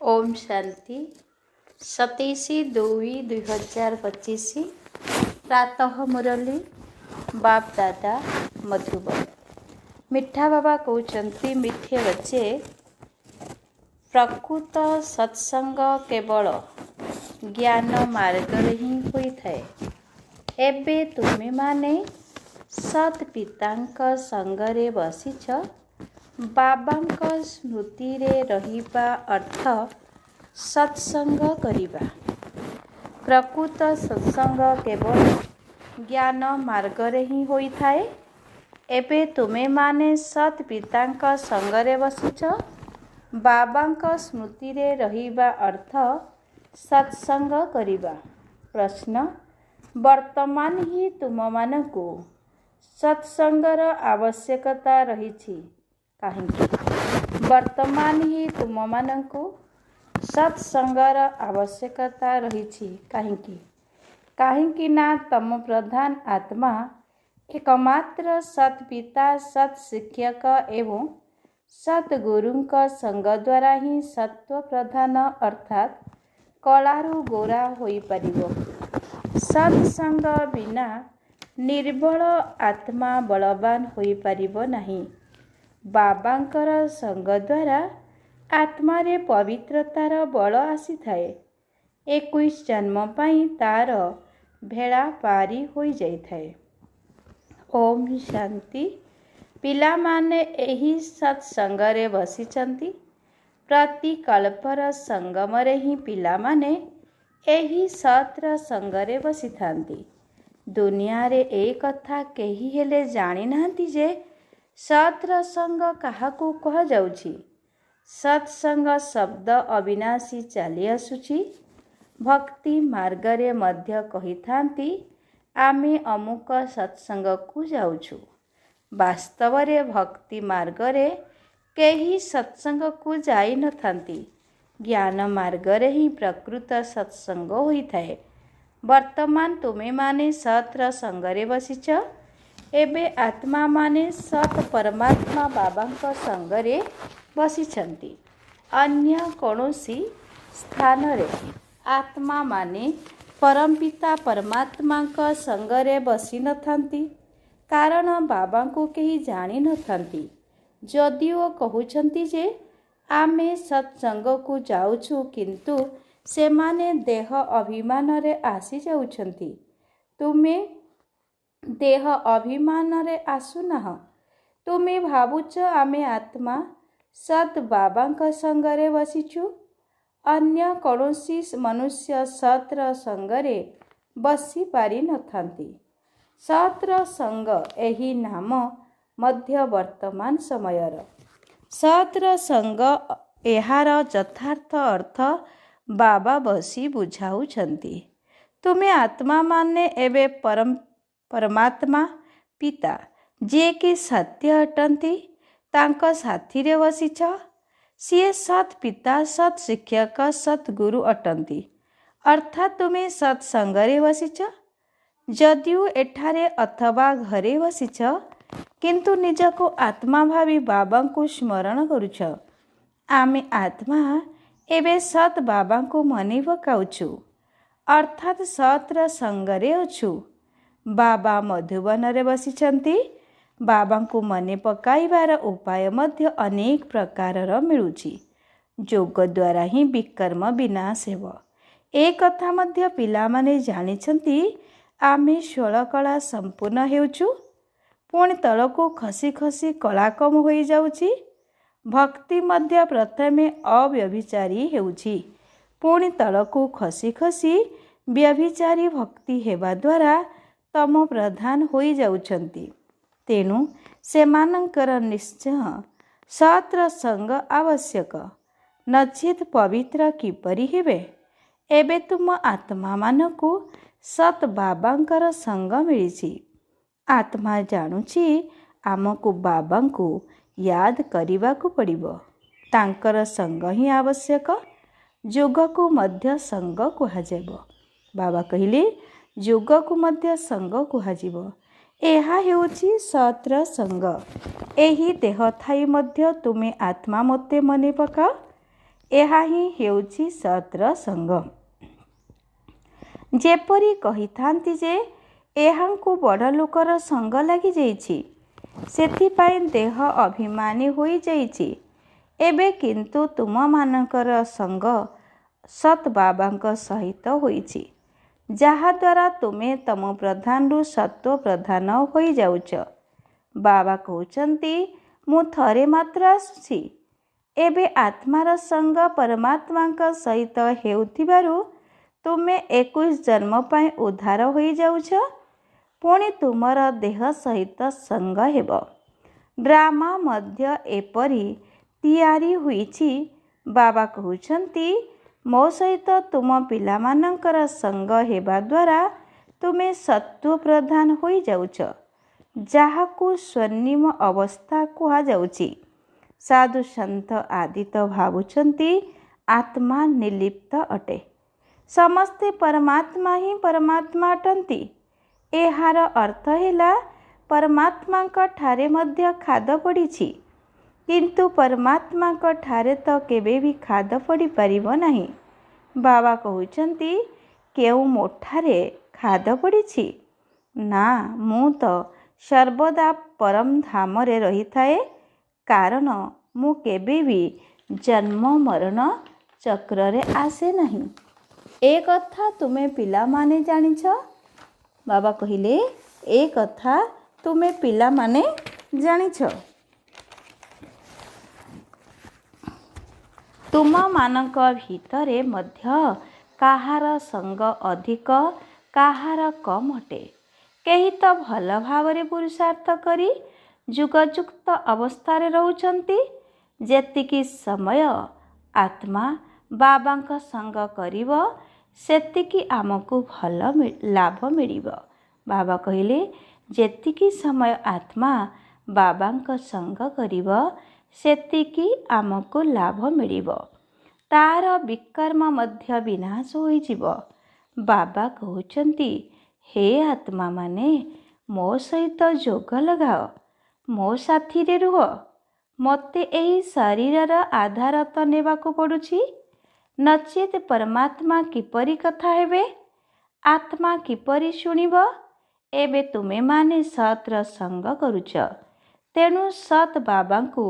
ओम शांति 27/2/2025 प्रातः मुरली बाप दादा मधुबन। मिठा बाबा कहते मिठे बच्चे प्रकृत सत्संग केवल ज्ञान मार्ग ही होता है। एबे तुमे माने सत पितांक संगरे बसीच बाबांक स्मृति रे रहिबा अर्थ सत्संग करिबा। प्रकृत सत्संग केवल ज्ञान मार्ग रे ही होता है। एबे तुमे माने सत पितांक संगरे बसीच बाबांक स्मृति रे रहिबा अर्थ सत्संग करिबा। प्रश्न, वर्तमान ही तुममानंकु सत्संगर आवश्यकता रहिछि काहिंकी? वर्तमान ही तुममानंकु सत्संगर आवश्यकता रहिछि काहिंकी? काहिंकी ना तम प्रधान आत्मा एकमात्र सत पिता सत शिक्षक एवं सतगुरुंक संग द्वारा ही सत्व प्रधान अर्थात कलारु गोरा होई परिबो। सत्संग बिना निर्बल आत्मा बलवान होई परिबो नहीं। बाबांकर संग द्वारा आत्मारे पवित्रतार बल आसी थाए। 21 जन्म पाई तार भेड़ा पारी होई जाई थाए। ओम शांति। पिला माने एही सत्संगरे बसिचंती। प्रति कल्पर संगमरे ही पिला माने एही सत्र संगरे बसी थांती। दुनिया रे एक कथा केही हेले जानी नांती जे सत्र संग काहाकू कह जाउछि। सत्संग शब्द अविनाशी चली आसुछि। भक्ति मार्गरे मध्य कही थांती आमे अमुक सत्संग को जाउछु। वास्तव रे भक्ति मार्गरे केही सत्संग को जाई न थांती। ज्ञान मार्गरे ही प्रकृत सत्संग होई थाए। वर्तमान तुमे माने सत्र संगरे बसीच। एबे आत्मा माने सत परमात्मा बाबांक संगरे बसीछंती। अन्य कौनसी स्थान रे आत्मा माने परमपिता परमात्मांक संगरे बसी न थांती। कारण बाबांको केही जानी न थांती। जदिओ कहउछंती जे आमे सत्संग को जाउछु किंतु सेमाने देह अभिमान रे आसी जाउछंती। तुमे देह अभिमान रे आसु नाह। तुमे भावुच आमे आत्मा सत बाबांक संगरे बसीछु। अन्य कौनसी मनुष्य सत्र संगरे बसी पारी न थांती। सत्र संग एही नाम मध्य वर्तमान समयर। सत्र संग एहार यथार्थ अर्थ बाबा बसी बुझाउछंती। तुमे आत्मा माने एबे परमात्मा पिता जे कि सत्य अटंती तांक साथी रे बसीछ। सीए सत पिता सत शिक्षक सत गुरु अटंती। अर्थात तुमे सत्संगरे बसीछ। जदिओ एठारे अथवा घरे बसीछ किंतु निजको आत्मा भावी बाबांको स्मरण करुछ। आमे आत्मा एबे सत बाबांको मने पकाउछु अर्थात सत्र संगरे अछु। बाबा मधुबन रे बसीछंती। बाबांको मने पकाइबार उपाय मध्य अनेक प्रकारर मिलुछि। जोग द्वारा ही विकर्म विनाश हेब। ए कथा मध्य पिला माने जानिछंती। आमे 16 कला संपूर्ण हेउछु। पुणी तलको खसी खसी कला कम होई जाउछि। भक्ति मध्य प्रथमे अव्यभिचारी हेउछि। पुणी तलको खसी खसी व्यभिचारी भक्ति हेबा द्वारा तम प्रधान होई जाउछंती। तेणु सेमानंकर निश्चय सत्र संग आवश्यक। नचेत पवित्र किपरि हेबे? एबे तुम आत्मा मानकु सत बाबांकर संग मिलिछि। आत्मा जानुछि आमकु बाबांकु याद करिबाकु पड़िबो। तांकर संग ही आवश्यक। जोगकु मध्य संग कुहाजेबो। बाबा कहिले जोगकु मध्य संग कुहाजिबो। एहा हेउछि सत्र संग। एही देह थाई मध्य तुमे आत्मा मते मने पकाओ। ଏହା ହିଁ ହେଉଛି ସତ୍ର ସଙ୍ଗ। ଯେପରି କହିଥାନ୍ତି ଯେ ଏହାଙ୍କୁ ବଡ଼ ଲୋକର ସଙ୍ଗ ଲାଗିଯାଇଛି, ସେଥିପାଇଁ ଦେହ ଅଭିମାନୀ ହୋଇଯାଇଛି। ଏବେ କିନ୍ତୁ ତୁମମାନଙ୍କର ସଙ୍ଗ ସତ୍ ବାବାଙ୍କ ସହିତ ହୋଇଛି, ଯାହାଦ୍ୱାରା ତୁମେ ତମ ପ୍ରଧାନରୁ ସତ୍ତ୍ୱ ପ୍ରଧାନ ହୋଇଯାଉଛ। ବାବା କହୁଛନ୍ତି, ମୁଁ ଥରେ ମାତ୍ର ଆସୁଛି। ଏବେ ଆତ୍ମାର ସଙ୍ଗ ପରମାତ୍ମାଙ୍କ ସହିତ ହେଉଥିବାରୁ ତୁମେ 21 ଜନ୍ମ ପାଇଁ ଉଦ୍ଧାର ହୋଇଯାଉଛ। ପୁଣି ତୁମର ଦେହ ସହିତ ସଙ୍ଗ ହେବ। ଡ୍ରାମା ମଧ୍ୟ ଏପରି ତିଆରି ହୋଇଛି। ବାବା କହୁଛନ୍ତି, ମୋ ସହିତ ତୁମ ପିଲାମାନଙ୍କର ସଙ୍ଗ ହେବା ଦ୍ୱାରା ତୁମେ ସତ୍ତ୍ୱ ପ୍ରଧାନ ହୋଇଯାଉଛ, ଯାହାକୁ ସ୍ୱର୍ଣ୍ଣିମ ଅବସ୍ଥା କୁହାଯାଉଛି। ସାଧୁ ସନ୍ଥ ଆଦି ତ ଭାବୁଛନ୍ତି ଆତ୍ମା ନିର୍ଲିପ୍ତ ଅଟେ। ସମସ୍ତେ ପରମାତ୍ମା ହିଁ ପରମାତ୍ମା ଅଟନ୍ତି। ଏହାର ଅର୍ଥ ହେଲା ପରମାତ୍ମାଙ୍କ ଠାରେ ମଧ୍ୟ ଖାଦ ପଡ଼ିଛି, କିନ୍ତୁ ପରମାତ୍ମାଙ୍କ ଠାରେ ତ କେବେ ବି ଖାଦ ପଡ଼ିପାରିବ ନାହିଁ। ବାବା କହୁଛନ୍ତି, କେଉଁ ମୋଠାରେ ଖାଦ ପଡ଼ିଛି? ନା, ମୁଁ ତ ସର୍ବଦା ପରମ ଧାମରେ ରହିଥାଏ, କାରଣ ମୁଁ କେବେ ବି ଜନ୍ମ ମରଣ ଚକ୍ରରେ ଆସେ ନାହିଁ। ଏ କଥା ତୁମେ ପିଲାମାନେ ଜାଣିଛ। ବାବା କହିଲେ, ଏ କଥା ତୁମେ ପିଲାମାନେ ଜାଣିଛ। ତୁମମାନଙ୍କ ଭିତରେ ମଧ୍ୟ କାହାର ସଙ୍ଗ ଅଧିକ, କାହାର କମ୍ ଅଟେ। କେହି ତ ଭଲ ଭାବରେ ପୁରୁଷାର୍ଥ କରି ଯୁଗଯୁକ୍ତ ଅବସ୍ଥାରେ ରହୁଛନ୍ତି। ଯେତିକି ସମୟ ଆତ୍ମା ବାବାଙ୍କ ସଙ୍ଗ କରିବ, ସେତିକି ଆମକୁ ଭଲ ଲାଭ ମିଳିବ। ବାବା କହିଲେ, ଯେତିକି ସମୟ ଆତ୍ମା ବାବାଙ୍କ ସଙ୍ଗ କରିବ, ସେତିକି ଆମକୁ ଲାଭ ମିଳିବ। ତାର ବିକର୍ମ ମଧ୍ୟ ବିନାଶ ହୋଇଯିବ। ବାବା କହୁଛନ୍ତି, ହେ ଆତ୍ମାମାନେ, ମୋ ସହିତ ଯୋଗ ଲଗାଅ, ମୋ ସାଥିରେ ରୁହ। ମୋତେ ଏହି ଶରୀରର ଆଧାର ତ ନେବାକୁ ପଡ଼ୁଛି, ନଚେତ୍ ପରମାତ୍ମା କିପରି କଥା ହେବେ? ଆତ୍ମା କିପରି ଶୁଣିବ? ଏବେ ତୁମେମାନେ ସତ୍ର ସଙ୍ଗ କରୁଛ, ତେଣୁ ସତ୍ ବାବାଙ୍କୁ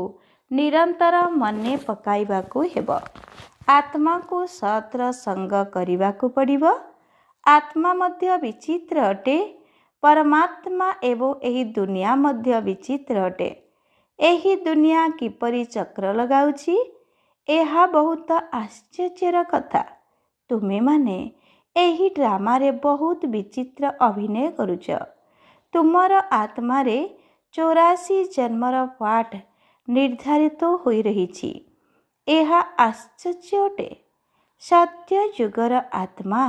ନିରନ୍ତର ମନେ ପକାଇବାକୁ ହେବ। ଆତ୍ମାକୁ ସତ୍ର ସଙ୍ଗ କରିବାକୁ ପଡ଼ିବ। ଆତ୍ମା ମଧ୍ୟ ବିଚିତ୍ର ଅଟେ। ପରମାତ୍ମା ଏବଂ ଏହି ଦୁନିଆ ମଧ୍ୟ ବିଚିତ୍ର ଅଟେ। ଏହି ଦୁନିଆ କିପରି ଚକ୍ର ଲଗାଉଛି, ଏହା ବହୁତ ଆଶ୍ଚର୍ଯ୍ୟର କଥା। ତୁମେମାନେ ଏହି ଡ୍ରାମାରେ ବହୁତ ବିଚିତ୍ର ଅଭିନୟ କରୁଛ। ତୁମର ଆତ୍ମାରେ 84 ଜନ୍ମର ପାଠ ନିର୍ଦ୍ଧାରିତ ହୋଇ ରହିଛି। ଏହା ଆଶ୍ଚର୍ଯ୍ୟ ଅଟେ। ସତ୍ୟ ଯୁଗର ଆତ୍ମା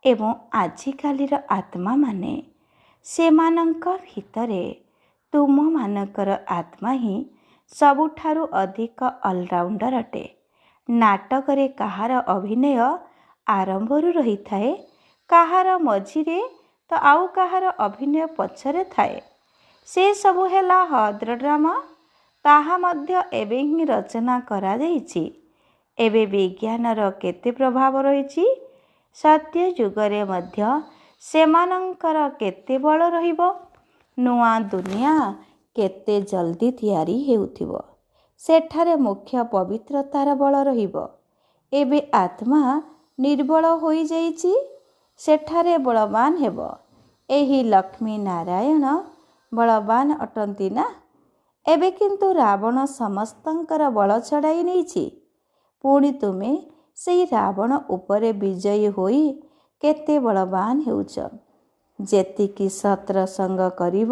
ଏବଂ ଆଜିକାଲିର ଆତ୍ମାମାନେ, ସେମାନଙ୍କ ଭିତରେ ତୁମମାନଙ୍କର ଆତ୍ମା ହିଁ ସବୁଠାରୁ ଅଧିକ ଅଲରାଉଣ୍ଡର ଅଟେ। ନାଟକରେ କାହାର ଅଭିନୟ ଆରମ୍ଭରୁ ରହିଥାଏ, କାହାର ମଝିରେ ତ ଆଉ କାହାର ଅଭିନୟ ପଛରେ ଥାଏ। ସେସବୁ ହେଲା ହଦ୍ର ଡ୍ରାମା। ତାହା ମଧ୍ୟ ଏବେ ହିଁ ରଚନା କରାଯାଇଛି। ଏବେ ବିଜ୍ଞାନର କେତେ ପ୍ରଭାବ ରହିଛି। ସତ୍ୟ ଯୁଗରେ ମଧ୍ୟ ସେମାନଙ୍କର କେତେ ବଳ ରହିବ। ନୂଆ ଦୁନିଆ କେତେ ଜଲ୍ଦି ତିଆରି ହେଉଥିବ। ସେଠାରେ ମୁଖ୍ୟ ପବିତ୍ରତାର ବଳ ରହିବ। ଏବେ ଆତ୍ମା ନିର୍ବଳ ହୋଇଯାଇଛି, ସେଠାରେ ବଳବାନ ହେବ। ଏହି ଲକ୍ଷ୍ମୀ ନାରାୟଣ ବଳବାନ ଅଟନ୍ତି ନା? ଏବେ କିନ୍ତୁ ରାବଣ ସମସ୍ତଙ୍କର ବଳ ଛଡ଼ାଇ ନେଇଛି। ପୁଣି ତୁମେ ସେହି ରାବଣ ଉପରେ ବିଜୟୀ ହୋଇ କେତେ ବଳବାନ ହେଉଛ। ଯେତିକି ସତ୍ର ସଙ୍ଗ କରିବ,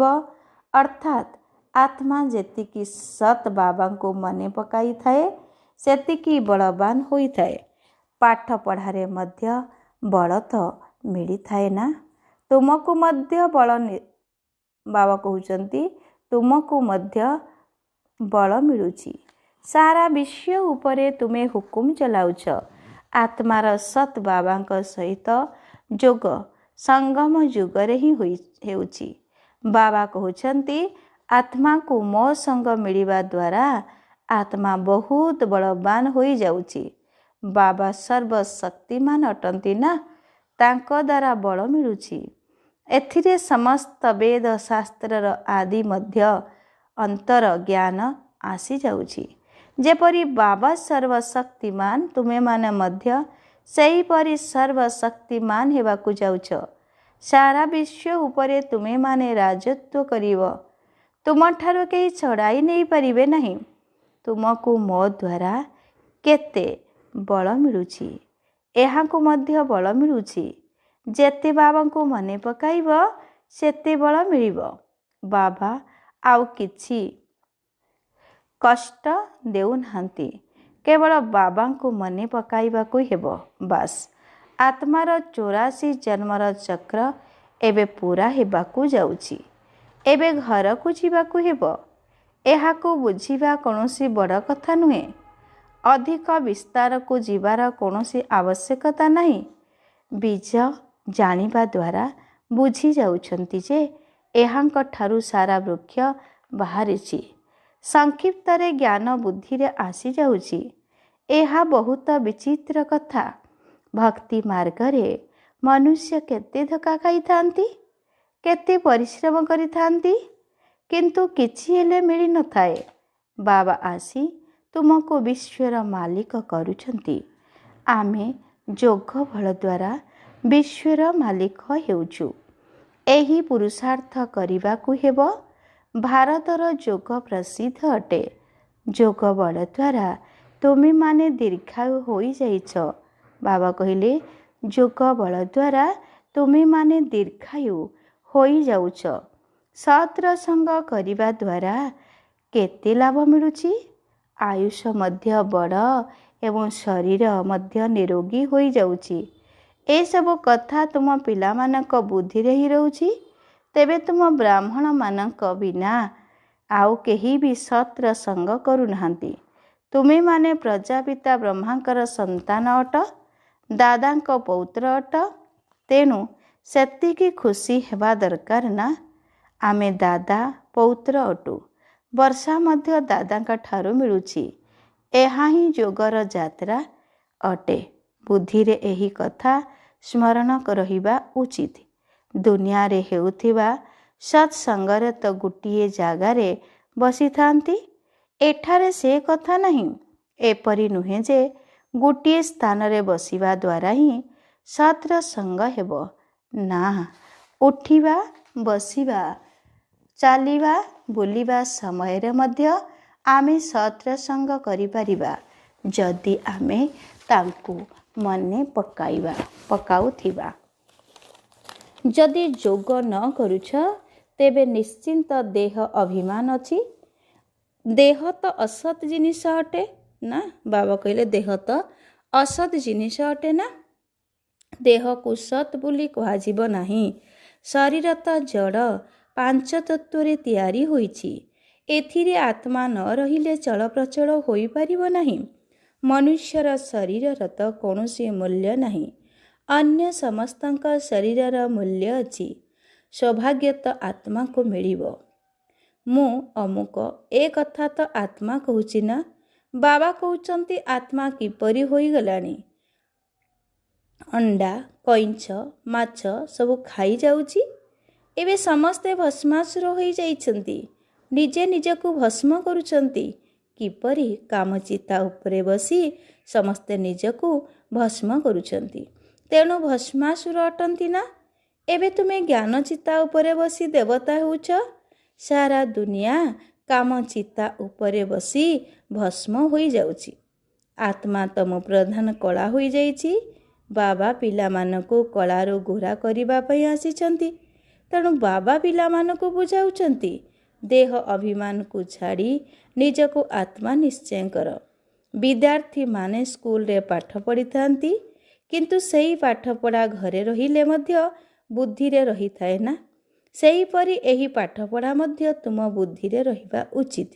ଅର୍ଥାତ୍ ଆତ୍ମା ଯେତିକି ସତ୍ ବାବାଙ୍କୁ ମନେ ପକାଇଥାଏ, ସେତିକି ବଳବାନ ହୋଇଥାଏ। ପାଠ ପଢ଼ାରେ ମଧ୍ୟ ବଳ ତ ମିଳିଥାଏ ନା? ତୁମକୁ ମଧ୍ୟ ବଳ ବାବା କହୁଛନ୍ତି, ତୁମକୁ ମଧ୍ୟ ବଳ ମିଳୁଛି। ସାରା ବିଶ୍ୱ ଉପରେ ତୁମେ ହୁକୁମ ଚଲାଉଛ। ଆତ୍ମାର ସତ୍ ବାବାଙ୍କ ସହିତ ଯୋଗ ସଙ୍ଗମ ଯୁଗରେ ହିଁ ହେଉଛି। ବାବା କହୁଛନ୍ତି, ଆତ୍ମାକୁ ମୋ ସଙ୍ଗ ମିଳିବା ଦ୍ୱାରା ଆତ୍ମା ବହୁତ ବଳବାନ ହୋଇଯାଉଛି। ବାବା ସର୍ବଶକ୍ତିମାନ ଅଟନ୍ତି ନା, ତାଙ୍କ ଦ୍ୱାରା ବଳ ମିଳୁଛି। ଏଥିରେ ସମସ୍ତ ବେଦ ଶାସ୍ତ୍ରର ଆଦି ମଧ୍ୟ ଅନ୍ତର ଜ୍ଞାନ ଆସିଯାଉଛି। ଯେପରି ବାବା ସର୍ବଶକ୍ତିମାନ, ତୁମେମାନେ ମଧ୍ୟ ସେହିପରି ସର୍ବଶକ୍ତିମାନ ହେବାକୁ ଯାଉଛ। ସାରା ବିଶ୍ୱ ଉପରେ ତୁମେମାନେ ରାଜତ୍ୱ କରିବ। ତୁମଠାରୁ କେହି ଛଡ଼ାଇ ନେଇପାରିବେ ନାହିଁ। ତୁମକୁ ମୋ ଦ୍ୱାରା କେତେ ବଳ ମିଳୁଛି, ଏହାକୁ ମଧ୍ୟ ବଳ ମିଳୁଛି। ଯେତେ ବାବାଙ୍କୁ ମନେ ପକାଇବ ସେତେ ବଳ ମିଳିବ। ବାବା ଆଉ କିଛି କଷ୍ଟ ଦେଉନାହାନ୍ତି, କେବଳ ବାବାଙ୍କୁ ମନେ ପକାଇବାକୁ ହେବ। ବାସ୍, ଆତ୍ମାର 84 ଜନ୍ମର ଚକ୍ର ଏବେ ପୂରା ହେବାକୁ ଯାଉଛି। ଏବେ ଘରକୁ ଯିବାକୁ ହେବ। ଏହାକୁ ବୁଝିବା କୌଣସି ବଡ଼ କଥା ନୁହେଁ। ଅଧିକ ବିସ୍ତାରକୁ ଯିବାର କୌଣସି ଆବଶ୍ୟକତା ନାହିଁ। ବୀଜ ଜାଣିବା ଦ୍ୱାରା ବୁଝି ଯାଉଛନ୍ତି ଯେ ଏହାଙ୍କ ଠାରୁ ସାରା ବୃକ୍ଷ ବାହାରିଛି। ସଂକ୍ଷିପ୍ତରେ ଜ୍ଞାନ ବୁଦ୍ଧିରେ ଆସିଯାଉଛି। ଏହା ବହୁତ ବିଚିତ୍ର କଥା। ଭକ୍ତି ମାର୍ଗରେ ମନୁଷ୍ୟ କେତେ ଧୋକା ଖାଇଥାନ୍ତି, କେତେ ପରିଶ୍ରମ କରିଥାନ୍ତି, କିନ୍ତୁ କିଛି ହେଲେ ମିଳିନଥାଏ। ବାବା ଆସି ତୁମକୁ ବିଶ୍ୱର ମାଲିକ କରୁଛନ୍ତି। ଆମେ ଯୋଗ ବଳ ଦ୍ୱାରା ବିଶ୍ୱର ମାଲିକ ହେଉଛୁ। ଏହି ପୁରୁଷାର୍ଥ କରିବାକୁ ହେବ। ଭାରତର ଯୋଗ ପ୍ରସିଦ୍ଧ ଅଟେ। ଯୋଗ ବଳ ଦ୍ୱାରା ତୁମେମାନେ ଦୀର୍ଘାୟୁ ହୋଇଯାଇଛ। ବାବା କହିଲେ, ଯୋଗ ବଳ ଦ୍ୱାରା ତୁମେମାନେ ଦୀର୍ଘାୟୁ ହୋଇଯାଉଛ। ସତ୍ର ସଙ୍ଗ କରିବା ଦ୍ୱାରା କେତେ ଲାଭ ମିଳୁଛି? ଆୟୁଷ ମଧ୍ୟ ବଡ଼ ଏବଂ ଶରୀର ମଧ୍ୟ ନିରୋଗୀ ହୋଇଯାଉଛି। ଏସବୁ କଥା ତୁମ ପିଲାମାନଙ୍କ ବୁଦ୍ଧିରେ ହିଁ ରହୁଛି। ତେବେ ତୁମ ବ୍ରାହ୍ମଣମାନଙ୍କ ବିନା ଆଉ କେହି ବି ସତ୍ର ସଙ୍ଗ କରୁନାହାନ୍ତି। ତୁମେମାନେ ପ୍ରଜାପିତା ବ୍ରହ୍ମାଙ୍କର ସନ୍ତାନ ଅଟ, ଦାଦାଙ୍କ ପୌତ୍ର ଅଟ। ତେଣୁ ସେତିକି ଖୁସି ହେବା ଦରକାର ନା। ଆମେ ଦାଦା ପୌତ୍ର ଅଟୁ। ବର୍ଷା ମଧ୍ୟ ଦାଦାଙ୍କ ଠାରୁ ମିଳୁଛି। ଏହା ହିଁ ଯୋଗର ଯାତ୍ରା ଅଟେ। ବୁଦ୍ଧିରେ ଏହି କଥା ସ୍ମରଣ ରହିବା ଉଚିତ। ଦୁନିଆରେ ହେଉଥିବା ସତ୍ସଙ୍ଗରେ ତ ଗୋଟିଏ ଜାଗାରେ ବସିଥାନ୍ତି। ଏଠାରେ ସେ କଥା ନାହିଁ। ଏପରି ନୁହେଁ ଯେ ଗୋଟିଏ ସ୍ଥାନରେ ବସିବା ଦ୍ୱାରା ହିଁ ସତ୍ର ସଙ୍ଗ ହେବ। ନା, ଉଠିବା, ବସିବା, ଚାଲିବା, ବୁଲିବା ସମୟରେ ମଧ୍ୟ ଆମେ ସତ୍ର ସଙ୍ଗ କରିପାରିବା, ଯଦି ଆମେ ତାଙ୍କୁ ମନେ ପକାଉଥିବା। ଯଦି ଯୋଗ ନ କରୁଛ ତେବେ ନିଶ୍ଚିନ୍ତ ଦେହ ଅଭିମାନ ଅଛି। ଦେହ ତ ଅସତ୍ ଜିନିଷ ଅଟେ ନା। ବାବା କହିଲେ ଦେହ ତ ଅସତ୍ ଜିନିଷ ଅଟେ ନା। ଦେହକୁ ସତ୍ ବୋଲି କୁହାଯିବ ନାହିଁ। ଶରୀର ତ ଜଡ଼, ପାଞ୍ଚ ତତ୍ତ୍ୱରେ ତିଆରି ହୋଇଛି। ଏଥିରେ ଆତ୍ମା ନ ରହିଲେ ଚଳପ୍ରଚଳ ହୋଇପାରିବ ନାହିଁ। ମନୁଷ୍ୟର ଶରୀରର ତ କୌଣସି ମୂଲ୍ୟ ନାହିଁ। ଅନ୍ୟ ସମସ୍ତଙ୍କ ଶରୀରର ମୂଲ୍ୟ ଅଛି। ସୌଭାଗ୍ୟ ତ ଆତ୍ମାକୁ ମିଳିବ। ମୁଁ ଅମୁକ, ଏ କଥା ତ ଆତ୍ମା କହୁଛି ନା। ବାବା କହୁଛନ୍ତି ଆତ୍ମା କିପରି ହୋଇଗଲାଣି। ଅଣ୍ଡା, କଇଁଛ, ମାଛ ସବୁ ଖାଇଯାଉଛି। ଏବେ ସମସ୍ତେ ଭସ୍ମାସୁର ହୋଇଯାଇଛନ୍ତି। ନିଜେ ନିଜକୁ ଭସ୍ମ କରୁଛନ୍ତି। କିପରି? କାମଚିତା ଉପରେ ବସି ସମସ୍ତେ ନିଜକୁ ଭସ୍ମ କରୁଛନ୍ତି। ତେଣୁ ଭସ୍ମାସୁର ଅଟନ୍ତି ନା। ଏବେ ତୁମେ ଜ୍ଞାନଚିତା ଉପରେ ବସି ଦେବତା ହେଉଛ। ସାରା ଦୁନିଆ କାମଚିତା ଉପରେ ବସି ଭସ୍ମ ହୋଇଯାଉଛି। ଆତ୍ମା ତମ ପ୍ରଧାନ କଳା ହୋଇଯାଇଛି। ବାବା ପିଲାମାନଙ୍କୁ କଳାରୁ ଗୋରା କରିବା ପାଇଁ ଆସିଛନ୍ତି। ତେଣୁ ବାବା ପିଲାମାନଙ୍କୁ ବୁଝାଉଛନ୍ତି, ଦେହ ଅଭିମାନକୁ ଛାଡ଼ି ନିଜକୁ ଆତ୍ମା ନିଶ୍ଚୟ କର। ବିଦ୍ୟାର୍ଥୀମାନେ ସ୍କୁଲରେ ପାଠ ପଢ଼ିଥାନ୍ତି, କିନ୍ତୁ ସେହି ପାଠପଢ଼ା ଘରେ ରହିଲେ ମଧ୍ୟ ବୁଦ୍ଧିରେ ରହିଥାଏ ନା। ସେହିପରି ଏହି ପାଠପଢ଼ା ମଧ୍ୟ ତୁମ ବୁଦ୍ଧିରେ ରହିବା ଉଚିତ।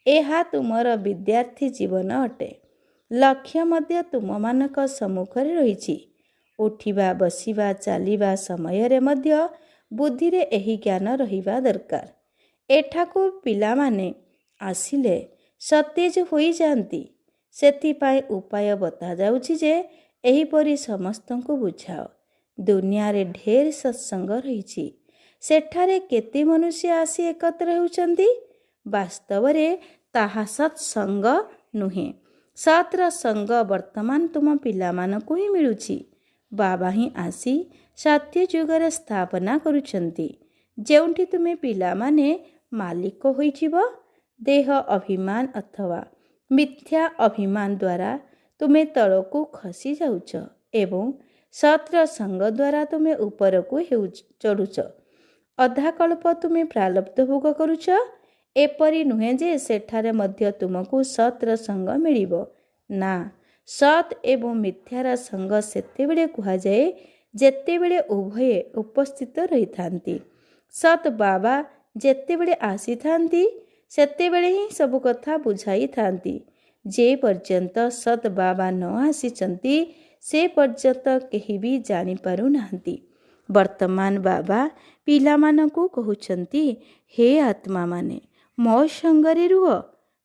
ଏହା ତୁମର ବିଦ୍ୟାର୍ଥୀ ଜୀବନ ଅଟେ। ଲକ୍ଷ୍ୟ ମଧ୍ୟ ତୁମମାନଙ୍କ ସମ୍ମୁଖରେ ରହିଛି। ଉଠିବା, ବସିବା, ଚାଲିବା ସମୟରେ ମଧ୍ୟ ବୁଦ୍ଧିରେ ଏହି ଜ୍ଞାନ ରହିବା ଦରକାର। ଏଠାକୁ ପିଲାମାନେ ଆସିଲେ ସତେଜ ହୋଇଯାଆନ୍ତି। ସେଥିପାଇଁ ଉପାୟ ବତାଯାଉଛି ଯେ ଏହିପରି ସମସ୍ତଙ୍କୁ ବୁଝାଅ। ଦୁନିଆରେ ଢେର ସତ୍ସଙ୍ଗ ରହିଛି। ସେଠାରେ କେତେ ମନୁଷ୍ୟ ଆସି ଏକତ୍ର ହେଉଛନ୍ତି? ବାସ୍ତବରେ ତାହା ସତ୍ସଙ୍ଗ ନୁହେଁ। ସତ୍ର ସଙ୍ଗ ବର୍ତ୍ତମାନ ତୁମ ପିଲାମାନଙ୍କୁ ହିଁ ମିଳୁଛି। ବାବା ହିଁ ଆସି ସତ୍ୟ ଯୁଗରେ ସ୍ଥାପନା କରୁଛନ୍ତି, ଯେଉଁଠି ତୁମେ ପିଲାମାନେ ମାଲିକ ହୋଇଯିବ। ଦେହ ଅଭିମାନ ଅଥବା ମିଥ୍ୟା ଅଭିମାନ ଦ୍ୱାରା ତୁମେ ତଳକୁ ଖସି ଯାଉଛ ଏବଂ ସତ୍ର ସଙ୍ଗ ଦ୍ୱାରା ତୁମେ ଉପରକୁ ଚଢ଼ୁଛ। ଅଧାକଳ୍ପ ତୁମେ ପ୍ରାରବ୍ଧ ଭୋଗ କରୁଛ। ଏପରି ନୁହେଁ ଯେ ସେଠାରେ ମଧ୍ୟ ତୁମକୁ ସତ୍ର ସଙ୍ଗ ମିଳିବ। ନା, ସତ୍ ଏବଂ ମିଥ୍ୟାର ସଙ୍ଗ ସେତେବେଳେ କୁହାଯାଏ ଯେତେବେଳେ ଉଭୟେ ଉପସ୍ଥିତ ରହିଥାନ୍ତି। ସତ୍ ବାବା ଯେତେବେଳେ ଆସିଥାନ୍ତି ସେତେବେଳେ ହିଁ ସବୁ କଥା ବୁଝାଇଥାନ୍ତି। ଯେ ପର୍ଯ୍ୟନ୍ତ ସତ୍ ବାବା ନ ଆସିଛନ୍ତି ସେ ପର୍ଯ୍ୟନ୍ତ କେହି ବି ଜାଣିପାରୁନାହାନ୍ତି। ବର୍ତ୍ତମାନ ବାବା ପିଲାମାନଙ୍କୁ କହୁଛନ୍ତି, ହେ ଆତ୍ମାମାନେ, ମୋ ସଙ୍ଗରେ ରୁହ।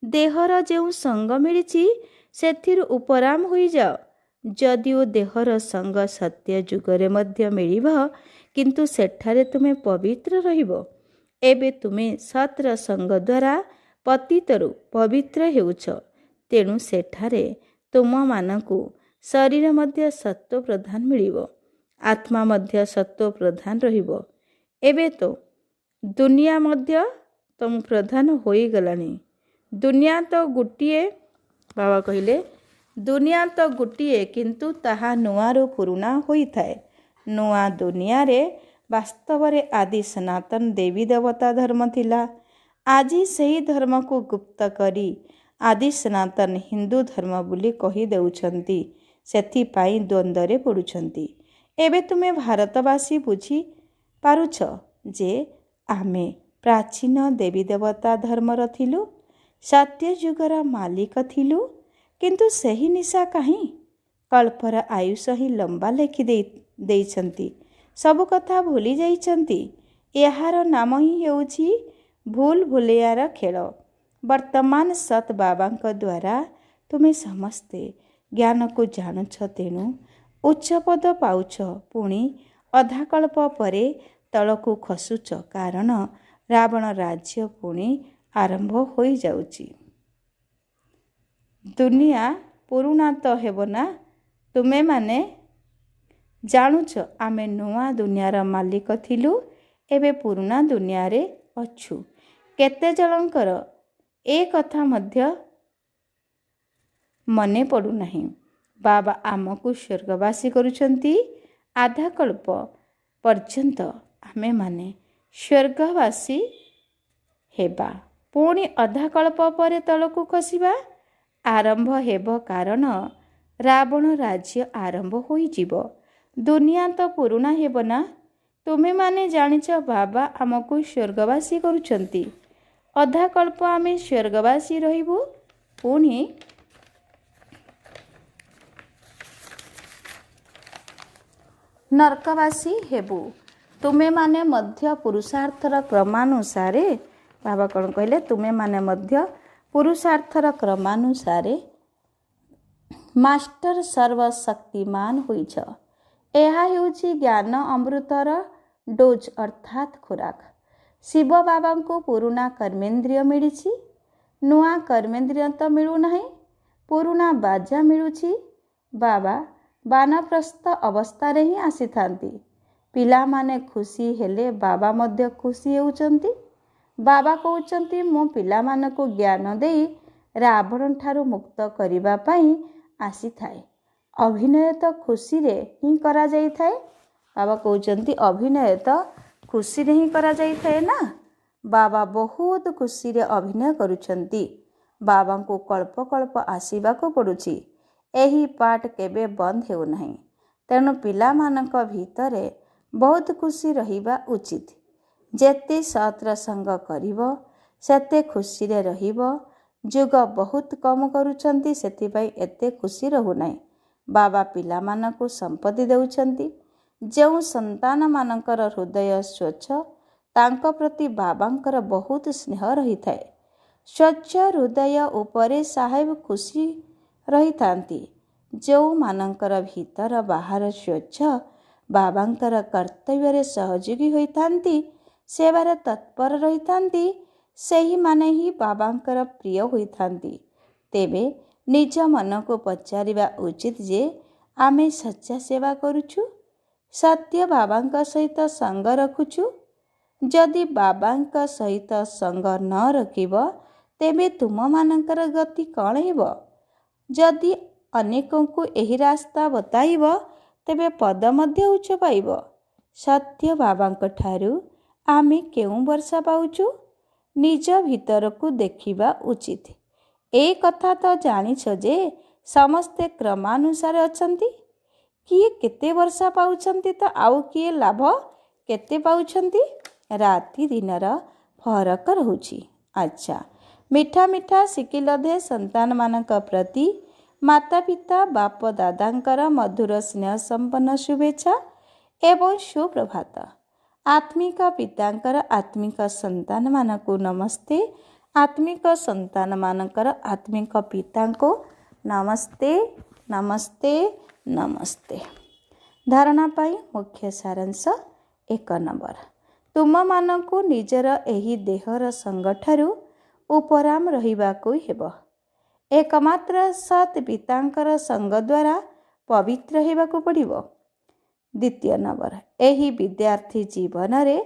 ଦେହର ଯେଉଁ ସଙ୍ଗ ମିଳିଛି ସେଥିରୁ ଉପରାମ ହୋଇଯାଅ। ଯଦିଓ ଦେହର ସଙ୍ଗ ସତ୍ୟ ଯୁଗରେ ମଧ୍ୟ ମିଳିବ, କିନ୍ତୁ ସେଠାରେ ତୁମେ ପବିତ୍ର ରହିବ। ଏବେ ତୁମେ ସତ୍ର ସଙ୍ଗ ଦ୍ୱାରା ପତିତରୁ ପବିତ୍ର ହେଉଛ। ତେଣୁ ସେଠାରେ ତୁମମାନଙ୍କୁ ଶରୀର ମଧ୍ୟ ସତ୍ତ୍ୱ ପ୍ରଧାନ ମିଳିବ, ଆତ୍ମା ମଧ୍ୟ ସତ୍ତ୍ୱ ପ୍ରଧାନ ରହିବ। ଏବେ ତ ଦୁନିଆ ମଧ୍ୟ ତମ ପ୍ରଧାନ ହୋଇଗଲାଣି। ଦୁନିଆ ତ ଗୋଟିଏ, ବାବା କହିଲେ, ଦୁନିଆ ତ ଗୋଟିଏ, କିନ୍ତୁ ତାହା ନୂଆରୁ ପୁରୁଣା ହୋଇଥାଏ। ନୂଆ ଦୁନିଆରେ ବାସ୍ତବରେ ଆଦି ସନାତନ ଦେବୀ ଦେବତା ଧର୍ମ ଥିଲା। ଆଜି ସେହି ଧର୍ମକୁ ଗୁପ୍ତ କରି ଆଦି ସନାତନ ହିନ୍ଦୁ ଧର୍ମ ବୋଲି କହିଦେଉଛନ୍ତି। ସେଥିପାଇଁ ଦ୍ୱନ୍ଦ୍ୱରେ ପଡ଼ୁଛନ୍ତି। ଏବେ ତୁମେ ଭାରତବାସୀ ବୁଝି ପାରୁଛ ଯେ ଆମେ ପ୍ରାଚୀନ ଦେବୀ ଦେବତା ଧର୍ମର ଥିଲୁ, ସତ୍ୟ ଯୁଗର ମାଲିକ ଥିଲୁ। କିନ୍ତୁ ସେହି ନିଶା କାହିଁ? କଳ୍ପର ଆୟୁଷ ହିଁ ଲମ୍ବା ଲେଖି ଦେଇଛନ୍ତି। ସବୁ କଥା ଭୁଲି ଯାଇଛନ୍ତି। ଏହାର ନାମ ହିଁ ହେଉଛି ଭୁଲ ଭୁଲେୟାର ଖେଳ। ବର୍ତ୍ତମାନ ସତ୍ ବାବାଙ୍କ ଦ୍ୱାରା ତୁମେ ସମସ୍ତେ ଜ୍ଞାନକୁ ଜାଣୁଛ, ତେଣୁ ଉଚ୍ଚପଦ ପାଉଛ। ପୁଣି ଅଧାକଳ୍ପ ପରେ ତଳକୁ ଖସୁଛ, କାରଣ ରାବଣ ରାଜ୍ୟ ପୁଣି ଆରମ୍ଭ ହୋଇଯାଉଛି। ଦୁନିଆ ପୁରୁଣା ତ ହେବ ନା? ତୁମେମାନେ ଜାଣୁଛ ଆମେ ନୂଆ ଦୁନିଆର ମାଲିକ ଥିଲୁ, ଏବେ ପୁରୁଣା ଦୁନିଆରେ ଅଛୁ। କେତେ ଜଣଙ୍କର ଏ କଥା ମଧ୍ୟ ମନେ ପଡ଼ୁନାହିଁ। ବାବା ଆମକୁ ସ୍ୱର୍ଗବାସୀ କରୁଛନ୍ତି। ଆଧାକଳ୍ପ ପର୍ଯ୍ୟନ୍ତ ଆମେମାନେ ସ୍ୱର୍ଗବାସୀ ହେବା, ପୁଣି ଅଧାକଳ୍ପ ପରେ ତଳକୁ ଖସିବା ଆରମ୍ଭ ହେବ, କାରଣ ରାବଣ ରାଜ୍ୟ ଆରମ୍ଭ ହୋଇଯିବ। ଦୁନିଆ ତ ପୁରୁଣା ହେବ ନା? ତୁମେମାନେ ଜାଣିଛ ବାବା ଆମକୁ ସ୍ୱର୍ଗବାସୀ କରୁଛନ୍ତି। ଅଧାକଳ୍ପ ଆମେ ସ୍ୱର୍ଗବାସୀ ରହିବୁ, ପୁଣି ନରକବାସୀ ହେବୁ। ତୁମେମାନେ ମଧ୍ୟ ପୁରୁଷାର୍ଥର କ୍ରମାନୁସାରେ, ବାବା କ'ଣ କହିଲେ, ତୁମେମାନେ ମଧ୍ୟ ପୁରୁଷାର୍ଥର କ୍ରମାନୁସାରେ ମାଷ୍ଟର ସର୍ବଶକ୍ତିମାନ ହୋଇଛ। ଏହା ହେଉଛି ଜ୍ଞାନ ଅମୃତର ଡୋଜ୍ ଅର୍ଥାତ୍ ଖୋରାକ। ଶିବ ବାବାଙ୍କୁ ପୁରୁଣା କର୍ମେନ୍ଦ୍ରିୟ ମିଳିଛି, ନୂଆ କର୍ମେନ୍ଦ୍ରିୟ ତ ମିଳୁନାହିଁ। ପୁରୁଣା ବାଜା ମିଳୁଛି। ବାବା ବାନପ୍ରସ୍ଥ ଅବସ୍ଥାରେ ହିଁ ଆସିଥାନ୍ତି। ପିଲାମାନେ ଖୁସି ହେଲେ ବାବା ମଧ୍ୟ ଖୁସି ହେଉଛନ୍ତି। ବାବା କହୁଛନ୍ତି, ମୁଁ ପିଲାମାନଙ୍କୁ ଜ୍ଞାନ ଦେଇ ରାବଣଠାରୁ ମୁକ୍ତ କରିବା ପାଇଁ ଆସିଥାଏ। ଅଭିନୟ ତ ଖୁସିରେ ହିଁ କରାଯାଇଥାଏ। ବାବା କହୁଛନ୍ତି ଅଭିନୟ ତ ଖୁସିରେ ହିଁ କରାଯାଇଥାଏ ନା। ବାବା ବହୁତ ଖୁସିରେ ଅଭିନୟ କରୁଛନ୍ତି। ବାବାଙ୍କୁ କଳ୍ପ କଳ୍ପ ଆସିବାକୁ ପଡ଼ୁଛି। ଏହି ପାଠ କେବେ ବନ୍ଦ ହେଉନାହିଁ। ତେଣୁ ପିଲାମାନଙ୍କ ଭିତରେ ବହୁତ ଖୁସି ରହିବା ଉଚିତ। ଯେତେ ସତ୍ର ସଙ୍ଗ କରିବ ସେତେ ଖୁସିରେ ରହିବ। ଯୁଗ ବହୁତ କମ କରୁଛନ୍ତି, ସେଥିପାଇଁ ଏତେ ଖୁସି ରହୁନାହିଁ। ବାବା ପିଲାମାନଙ୍କୁ ସମ୍ପତ୍ତି ଦେଉଛନ୍ତି। ଯେଉଁ ସନ୍ତାନମାନଙ୍କର ହୃଦୟ ସ୍ୱଚ୍ଛ, ତାଙ୍କ ପ୍ରତି ବାବାଙ୍କର ବହୁତ ସ୍ନେହ ରହିଥାଏ। ସ୍ୱଚ୍ଛ ହୃଦୟ ଉପରେ ସାହେବ ଖୁସି ରହିଥାନ୍ତି। ଯେଉଁମାନଙ୍କର ଭିତର ବାହାର ସ୍ୱଚ୍ଛ ବାବାଙ୍କର କର୍ତ୍ତବ୍ୟରେ ସହଯୋଗୀ ହୋଇଥାନ୍ତି, ସେବାରେ ତତ୍ପର ରହିଥାନ୍ତି, ସେହିମାନେ ହିଁ ବାବାଙ୍କର ପ୍ରିୟ ହୋଇଥାନ୍ତି। ତେବେ ନିଜ ମନକୁ ପଚାରିବା ଉଚିତ ଯେ ଆମେ ସଚ୍ଚା ସେବା କରୁଛୁ, ସତ୍ୟ ବାବାଙ୍କ ସହିତ ସଙ୍ଗ ରଖୁଛୁ? ଯଦି ବାବାଙ୍କ ସହିତ ସଙ୍ଗ ନ ରଖିବ, ତେବେ ତୁମମାନଙ୍କର ଗତି କ'ଣ ହେବ? ଯଦି ଅନେକଙ୍କୁ ଏହି ରାସ୍ତା ବତାଇବ, ତେବେ ପଦ ମଧ୍ୟ ଉଚ୍ଚ ପାଇବ। ସତ୍ୟ ବାବାଙ୍କ ଠାରୁ ଆମେ କେଉଁ ବର୍ଷା ପାଉଛୁ? ନିଜ ଭିତରକୁ ଦେଖିବା ଉଚିତ। ଏ କଥା ତ ଜାଣିଛ ଯେ ସମସ୍ତେ କ୍ରମାନୁସାରେ ଅଛନ୍ତି। କିଏ କେତେ ବର୍ଷା ପାଉଛନ୍ତି ତ ଆଉ କିଏ ଲାଭ କେତେ ପାଉଛନ୍ତି। ରାତି ଦିନର ଫରକ ରହୁଛି। ଆଚ୍ଛା, ମିଠା ମିଠା ଶିଖିଲଧେ ସନ୍ତାନମାନଙ୍କ ପ୍ରତି ମାତା ପିତା ବାପ ଦାଦାଙ୍କର ମଧୁର ସ୍ନେହ ସମ୍ପନ୍ନ ଶୁଭେଚ୍ଛା ଏବଂ ସୁପ୍ରଭାତ। ଆତ୍ମିକ ପିତାଙ୍କର ଆତ୍ମିକ ସନ୍ତାନମାନଙ୍କୁ ନମସ୍ତେ। ଆତ୍ମିକ ସନ୍ତାନମାନଙ୍କର ଆତ୍ମିକ ପିତାଙ୍କୁ ନମସ୍ତେ, ନମସ୍ତେ, ନମସ୍ତେ। ଧାରଣା ପାଇଁ ମୁଖ୍ୟ ସାରାଂଶ 1 ନମ୍ବର। ତୁମମାନଙ୍କୁ ନିଜର ଏହି ଦେହର ସଙ୍ଗଠାରୁ ଉପରାମ ରହିବାକୁ ହେବ। ଏକମାତ୍ର ସତ୍ ପିତାଙ୍କର ସଙ୍ଗ ଦ୍ୱାରା ପବିତ୍ର ହେବାକୁ ପଡ଼ିବ। 2 ନମ୍ବର। ଏହି ବିଦ୍ୟାର୍ଥୀ ଜୀବନରେ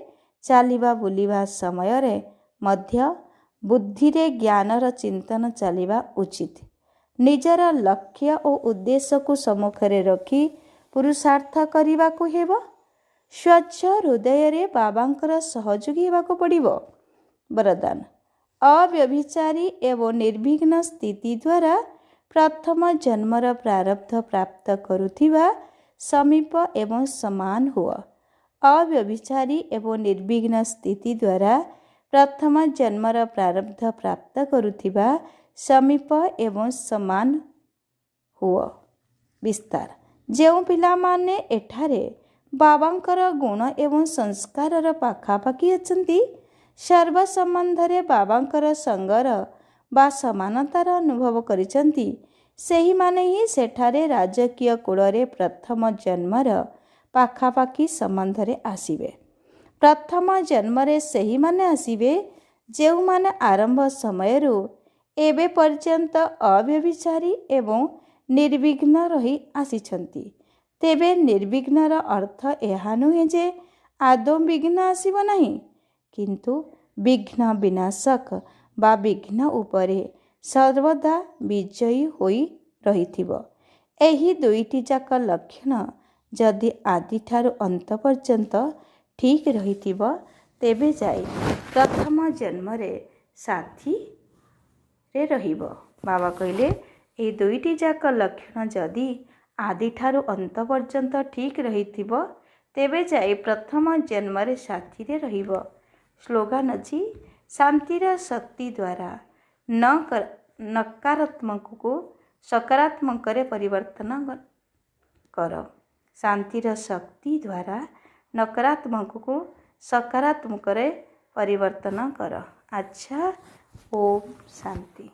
ଚାଲିବା ବୁଲିବା ସମୟରେ ମଧ୍ୟ ବୁଦ୍ଧିରେ ଜ୍ଞାନର ଚିନ୍ତନ ଚାଲିବା ଉଚିତ। ନିଜର ଲକ୍ଷ୍ୟ ଓ ଉଦ୍ଦେଶ୍ୟକୁ ସମ୍ମୁଖରେ ରଖି ପୁରୁଷାର୍ଥ କରିବାକୁ ହେବ। ସ୍ୱଚ୍ଛ ହୃଦୟରେ ବାବାଙ୍କର ସହଯୋଗୀ ହେବାକୁ ପଡ଼ିବ। ବରଦାନ। ଅବ୍ୟଭିଚାରୀ ଏବଂ ନିର୍ବିଘ୍ନ ସ୍ଥିତି ଦ୍ୱାରା ପ୍ରଥମ ଜନ୍ମର ପ୍ରାରବ୍ଧ ପ୍ରାପ୍ତ କରୁଥିବା ସମୀପ ଏବଂ ସମାନ ହୁଅ। ଅବ୍ୟଭିଚାରୀ ଏବଂ ନିର୍ବିଘ୍ନ ସ୍ଥିତି ଦ୍ୱାରା ପ୍ରଥମ ଜନ୍ମର ପ୍ରାରବ୍ଧ ପ୍ରାପ୍ତ କରୁଥିବା ସମୀପ ଏବଂ ସମାନ ହୁଅ। ବିସ୍ତାର। ଯେଉଁ ପିଲାମାନେ ଏଠାରେ ବାବାଙ୍କର ଗୁଣ ଏବଂ ସଂସ୍କାରର ପାଖାପାଖି ଅଛନ୍ତି, ସର୍ବ ସମ୍ବନ୍ଧରେ ବାବାଙ୍କର ସଙ୍ଗର ବା ସମାନତାର ଅନୁଭବ କରିଛନ୍ତି, ସେହିମାନେ ହିଁ ସେଠାରେ ରାଜକୀୟ କୂଳରେ ପ୍ରଥମ ଜନ୍ମର ପାଖାପାଖି ସମ୍ବନ୍ଧରେ ଆସିବେ। ପ୍ରଥମ ଜନ୍ମରେ ସେହିମାନେ ଆସିବେ ଯେଉଁମାନେ ଆରମ୍ଭ ସମୟରୁ ଏବେ ପର୍ଯ୍ୟନ୍ତ ଅବ୍ୟଭିଚାରୀ ଏବଂ ନିର୍ବିଘ୍ନ ରହି ଆସିଛନ୍ତି। ତେବେ ନିର୍ବିଘ୍ନର ଅର୍ଥ ଏହା ନୁହେଁ ଯେ ଆଦୌ ବିଘ୍ନ ଆସିବ ନାହିଁ, କିନ୍ତୁ ବିଘ୍ନ ବିନାଶକ ବା ବିଘ୍ନ ଉପରେ ସର୍ବଦା ବିଜୟୀ ହୋଇ ରହିଥିବ। ଏହି ଦୁଇଟି ଯାକ ଲକ୍ଷଣ ଯଦି ଆଦିଠାରୁ ଅନ୍ତ ପର୍ଯ୍ୟନ୍ତ ଠିକ୍ ରହିଥିବ, ତେବେ ଯାଇ ପ୍ରଥମ ଜନ୍ମରେ ସାଥିରେ ରହିବ। ବାବା କହିଲେ, ଏହି ଦୁଇଟି ଯାକ ଲକ୍ଷଣ ଯଦି ଆଦିଠାରୁ ଅନ୍ତ ପର୍ଯ୍ୟନ୍ତ ଠିକ୍ ରହିଥିବ, ତେବେ ଯାଇ ପ୍ରଥମ ଜନ୍ମରେ ସାଥିରେ ରହିବ। ସ୍ଲୋଗାନ ଅଛି, ଶାନ୍ତିର ଶକ୍ତି ଦ୍ୱାରା ନକାରାତ୍ମକକୁ ସକାରାତ୍ମକରେ ପରିବର୍ତ୍ତନ କର। ଶାନ୍ତିର ଶକ୍ତି ଦ୍ୱାରା ନକାରାତ୍ମକକୁ ସକାରାତ୍ମକରେ ପରିବର୍ତ୍ତନ କର। ଆଚ୍ଛା, ଓମ୍ ଶାନ୍ତି।